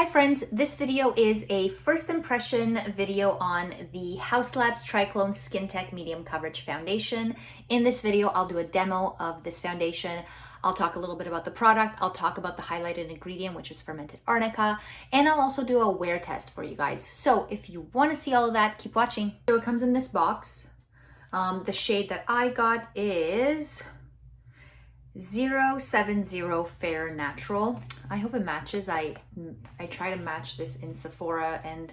Hi friends, this video is a first impression video on the Haus Triclone Skin Tech Medium Coverage Foundation. In this video, I'll do a demo of this foundation. I'll talk a little bit about the product. I'll talk about the highlighted ingredient, which is fermented arnica, and I'll also do a wear test for you guys. So if you want to see all of that, keep watching. So it comes in this box. The shade that I got is 070 Fair Natural. I hope it matches. I try to match this in Sephora and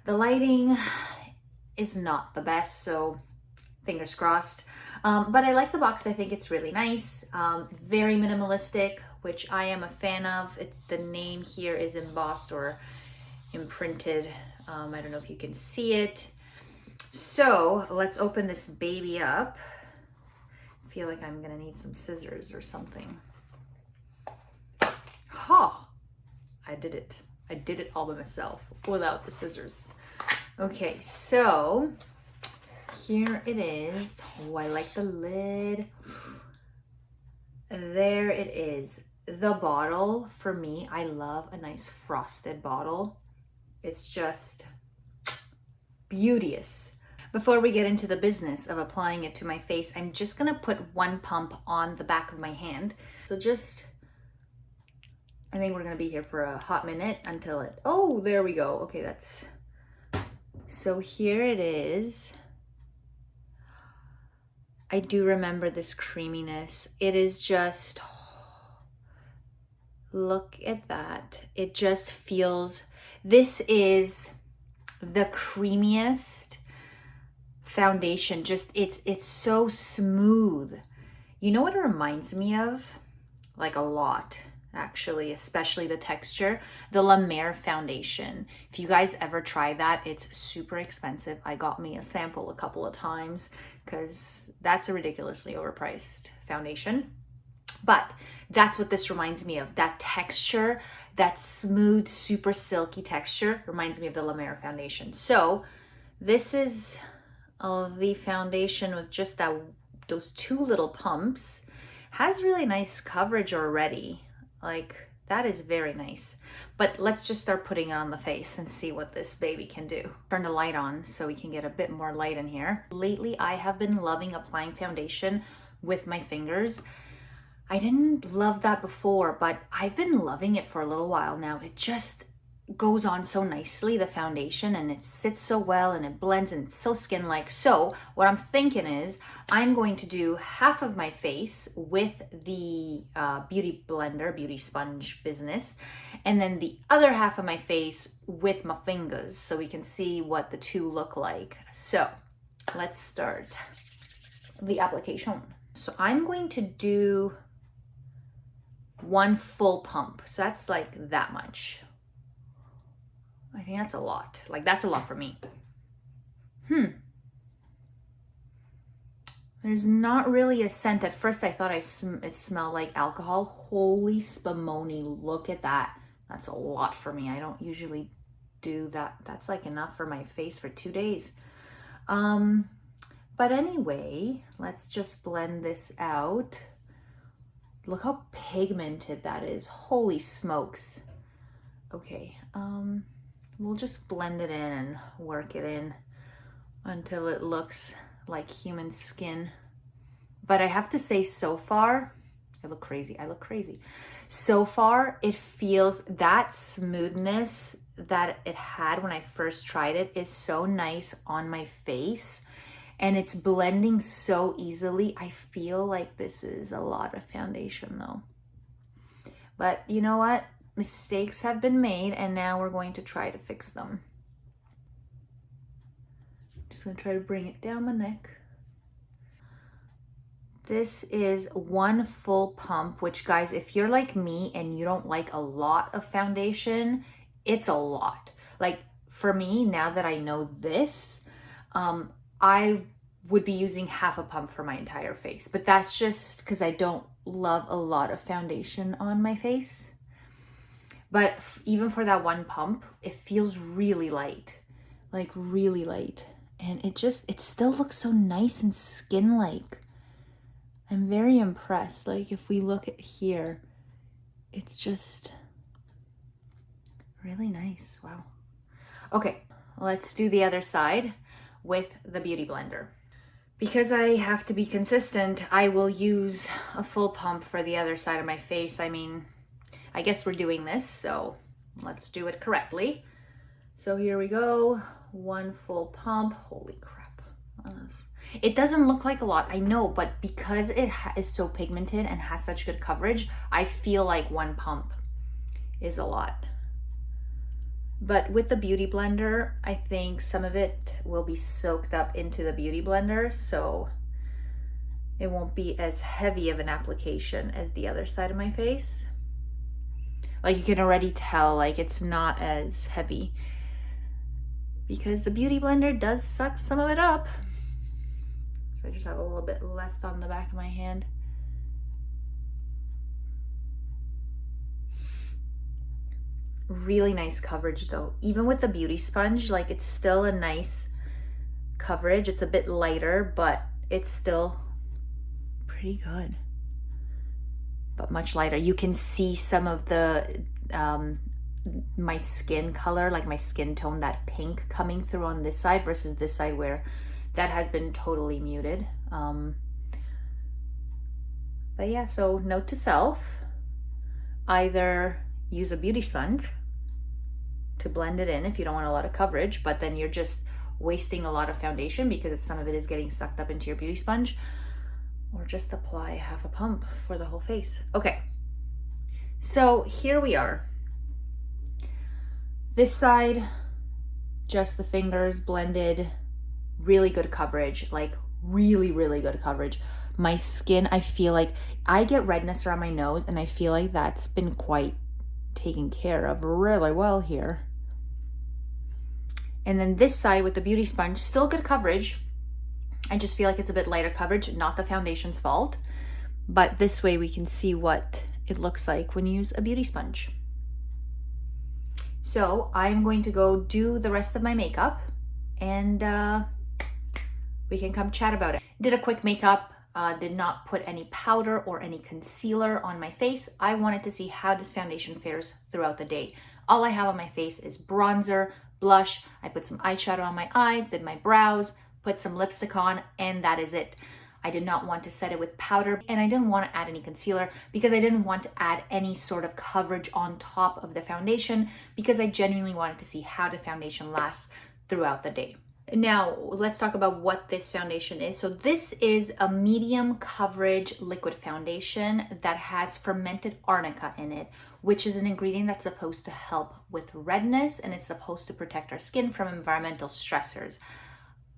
the lighting is not the best, so fingers crossed. But I like the box. I think it's really nice. Very minimalistic, which I am a fan of. The name here is embossed or imprinted. I don't know if you can see it. So let's open this baby up. I feel like I'm gonna need some scissors or something. Ha! I did it. I did it all by myself without the scissors. Okay, so here it is. Oh, I like the lid. There it is. The bottle, for me, I love a nice frosted bottle. It's just beauteous. Before we get into the business of applying it to my face, I'm just gonna put one pump on the back of my hand. So I think we're gonna be here for a hot minute until it, oh, there we go. Okay, so here it is. I do remember this creaminess. It is just, look at that. It just feels, this is the creamiest foundation. Just it's so smooth. You know what it reminds me of? Like a lot, actually, especially the texture, the La Mer foundation. If you guys ever try that, it's super expensive. I got me a sample a couple of times because that's a ridiculously overpriced foundation. But that's what this reminds me of. That texture, that smooth, super silky texture reminds me of the La Mer foundation. So this is of the foundation with just those two little pumps. Has really nice coverage already. Like, that is very nice. But let's just start putting it on the face and see what this baby can do. Turn the light on so we can get a bit more light in here. Lately, I have been loving applying foundation with my fingers. I didn't love that before, but I've been loving it for a little while now. It just goes on so nicely, the foundation, and it sits so well and it blends and it's so skin-like. So what I'm thinking is I'm going to do half of my face with the beauty blender, beauty sponge business, and then the other half of my face with my fingers so we can see what the two look like. So let's start the application. So I'm going to do one full pump. So that's like that much. I think that's a lot. Like, that's a lot for me. There's not really a scent. At first, I thought it smelled like alcohol. Holy spumoni, look at that. That's a lot for me. I don't usually do that. That's like enough for my face for 2 days. But anyway, let's just blend this out. Look how pigmented that is. Holy smokes. Okay, we'll just blend it in and work it in until it looks like human skin. But I have to say, so far, I look crazy. So far, it feels, that smoothness that it had when I first tried it is so nice on my face. And it's blending so easily. I feel like this is a lot of foundation though. But you know what? Mistakes have been made and now we're going to try to fix them. Just gonna try to bring it down my neck. This is one full pump, which, guys, if you're like me and you don't like a lot of foundation, it's a lot. Like, for me, now that I know this, I would be using half a pump for my entire face, but that's just because I don't love a lot of foundation on my face. But even for that one pump, it feels really light, like really light. And it still looks so nice and skin-like. I'm very impressed. Like, if we look at here, it's just Really nice, wow. Okay, let's do the other side with the Beauty Blender. Because I have to be consistent, I will use a full pump for the other side of my face. I mean, I guess we're doing this, so let's do it correctly. So here we go, 1 full pump. Holy crap. It doesn't look like a lot, I know, but because it is so pigmented and has such good coverage, I feel like 1 pump is a lot. But with the Beauty Blender, I think some of it will be soaked up into the Beauty Blender, so it won't be as heavy of an application as the other side of my face. Like, you can already tell, like, it's not as heavy because the Beauty Blender does suck some of it up. So I just have a little bit left on the back of my hand. Really nice coverage though. Even with the beauty sponge, like, it's still a nice coverage. It's a bit lighter, but it's still pretty good. But much lighter. You can see some of the my skin color, like my skin tone, that pink coming through on this side versus this side where that has been totally muted. But yeah, so note to self, either use a beauty sponge to blend it in if you don't want a lot of coverage, but then you're just wasting a lot of foundation because some of it is getting sucked up into your beauty sponge, or just apply half a pump for the whole face. Okay, so here we are. This side, just the fingers blended, really good coverage, like really, really good coverage. My skin, I feel like I get redness around my nose, and I feel like that's been quite taken care of really well here. And then this side with the beauty sponge, still good coverage. I just feel like it's a bit lighter coverage, not the foundation's fault. But this way we can see what it looks like when you use a beauty sponge. So I'm going to go do the rest of my makeup, and we can come chat about it. Did a quick makeup, did not put any powder or any concealer on my face. I wanted to see how this foundation fares throughout the day. All I have on my face is bronzer, blush. I put some eyeshadow on my eyes, did my brows, put some lipstick on, and that is it. I did not want to set it with powder, and I didn't want to add any concealer because I didn't want to add any sort of coverage on top of the foundation, because I genuinely wanted to see how the foundation lasts throughout the day. Now, let's talk about what this foundation is. So this is a medium coverage liquid foundation that has fermented arnica in it, which is an ingredient that's supposed to help with redness, and it's supposed to protect our skin from environmental stressors.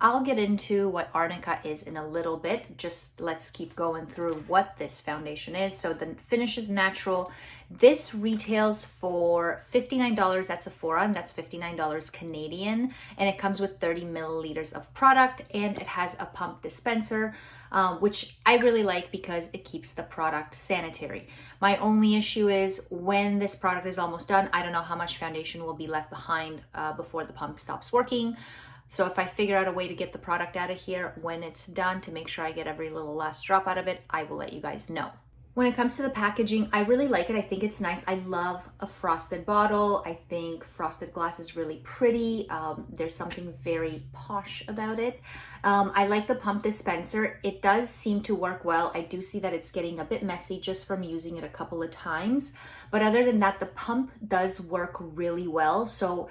I'll get into what arnica is in a little bit. Just let's keep going through what this foundation is. So the finish is natural. This retails for $59 at Sephora, and that's $59 Canadian, and it comes with 30 milliliters of product, and it has a pump dispenser, which I really like because it keeps the product sanitary. My only issue is when this product is almost done, I don't know how much foundation will be left behind before the pump stops working. So if I figure out a way to get the product out of here when it's done to make sure I get every little last drop out of it, I will let you guys know. When it comes to the packaging, I really like it. I think it's nice. I love a frosted bottle. I think frosted glass is really pretty. There's something very posh about it. I like the pump dispenser. It does seem to work well. I do see that it's getting a bit messy just from using it a couple of times. But other than that, the pump does work really well. So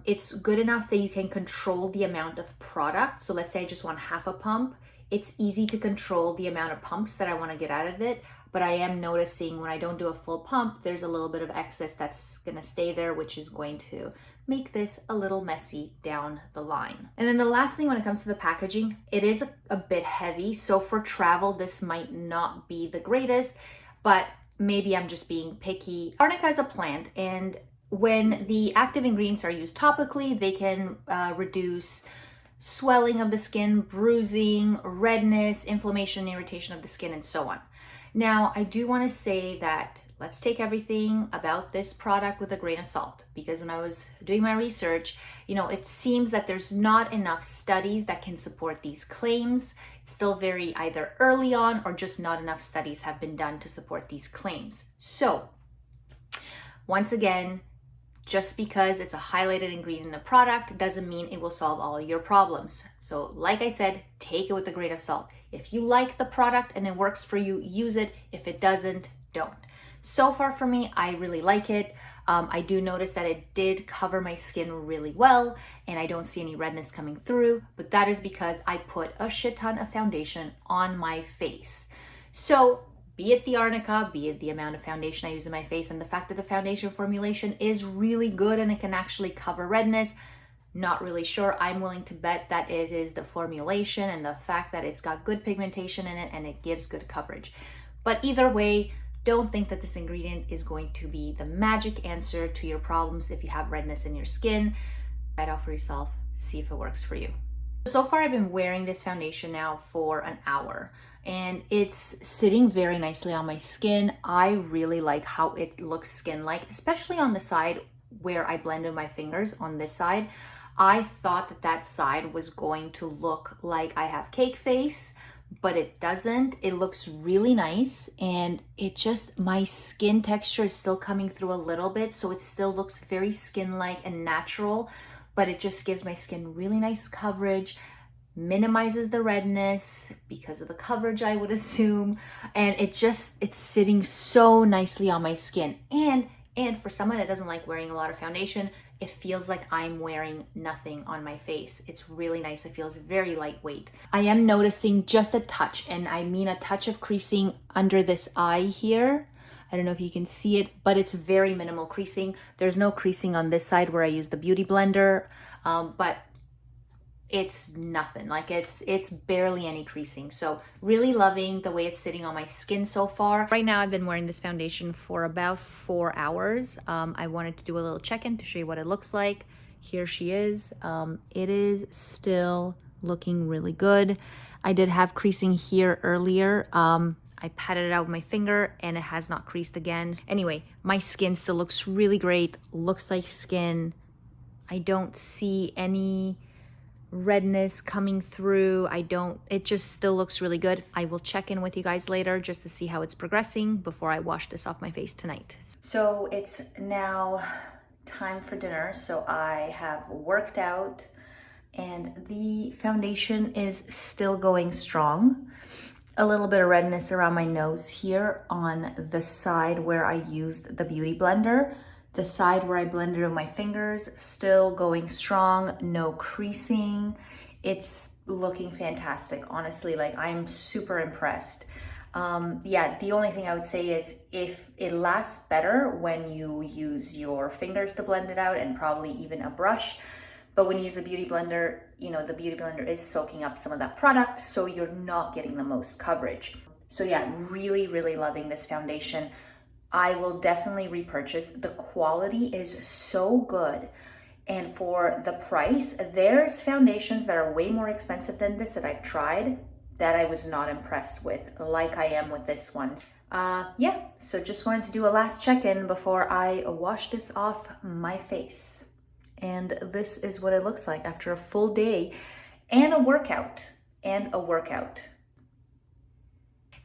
it's good enough that you can control the amount of product. So let's say I just want half a pump. It's easy to control the amount of pumps that I want to get out of it. But I am noticing when I don't do a full pump, there's a little bit of excess that's going to stay there, which is going to make this a little messy down the line. And then the last thing when it comes to the packaging, it is a bit heavy. So for travel, this might not be the greatest, but maybe I'm just being picky. Arnica is a plant, and when the active ingredients are used topically, they can reduce swelling of the skin, bruising, redness, inflammation, irritation of the skin, and so on. Now, I do want to say that let's take everything about this product with a grain of salt, because when I was doing my research, it seems that there's not enough studies that can support these claims. It's still very either early on or just not enough studies have been done to support these claims. So, once again, Just because it's a highlighted ingredient in a product doesn't mean it will solve all your problems. So like I said, take it with a grain of salt. If you like the product and it works for you, use it. If it doesn't, don't. So far for me, I really like it. I do notice that it did cover my skin really well and I don't see any redness coming through, but that is because I put a shit ton of foundation on my face. So be it the arnica, be it the amount of foundation I use in my face, and the fact that the foundation formulation is really good and it can actually cover redness, not really sure. I'm willing to bet that it is the formulation and the fact that it's got good pigmentation in it and it gives good coverage. But either way, don't think that this ingredient is going to be the magic answer to your problems if you have redness in your skin. Try it out for yourself, see if it works for you. So far, I've been wearing this foundation now for an hour and it's sitting very nicely on my skin. I really like how it looks skin-like, especially on the side where I blended my fingers on this side. I thought that that side was going to look like I have cake face, but it doesn't. It looks really nice and it just, my skin texture is still coming through a little bit, so it still looks very skin-like and natural, but it just gives my skin really nice coverage, minimizes the redness because of the coverage, I would assume, and it's sitting so nicely on my skin. And for someone that doesn't like wearing a lot of foundation, it feels like I'm wearing nothing on my face. It's really nice. It feels very lightweight. I am noticing just a touch, and I mean a touch of creasing under this eye here. I don't know if you can see it, but it's very minimal creasing. There's no creasing on this side where I use the Beauty Blender, but it's nothing. Like it's barely any creasing. So really loving the way it's sitting on my skin so far. Right now I've been wearing this foundation for about 4 hours. I wanted to do a little check-in to show you what it looks like. Here she is. It is still looking really good. I did have creasing here earlier. I patted it out with my finger and it has not creased again. Anyway, my skin still looks really great. Looks like skin. I don't see any redness coming through. It just still looks really good. I will check in with you guys later just to see how it's progressing before I wash this off my face tonight. So it's now time for dinner. So I have worked out and the foundation is still going strong. A little bit of redness around my nose here on the side where I used the Beauty Blender. The side where I blended with my fingers, still going strong, no creasing. It's looking fantastic, honestly. Like, I'm super impressed. Yeah, the only thing I would say is if it lasts better when you use your fingers to blend it out and probably even a brush. But when you use a Beauty Blender, you know, the Beauty Blender is soaking up some of that product, so you're not getting the most coverage. So yeah, really, really loving this foundation. I will definitely repurchase. The quality is so good. And for the price, there's foundations that are way more expensive than this that I've tried that I was not impressed with, like I am with this one. Yeah, so just wanted to do a last check-in before I wash this off my face. And this is what it looks like after a full day and a workout.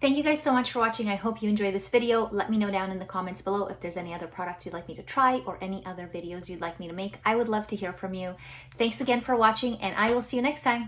Thank you guys so much for watching. I hope you enjoyed this video. Let me know down in the comments below if there's any other products you'd like me to try or any other videos you'd like me to make. I would love to hear from you. Thanks again for watching, and I will see you next time.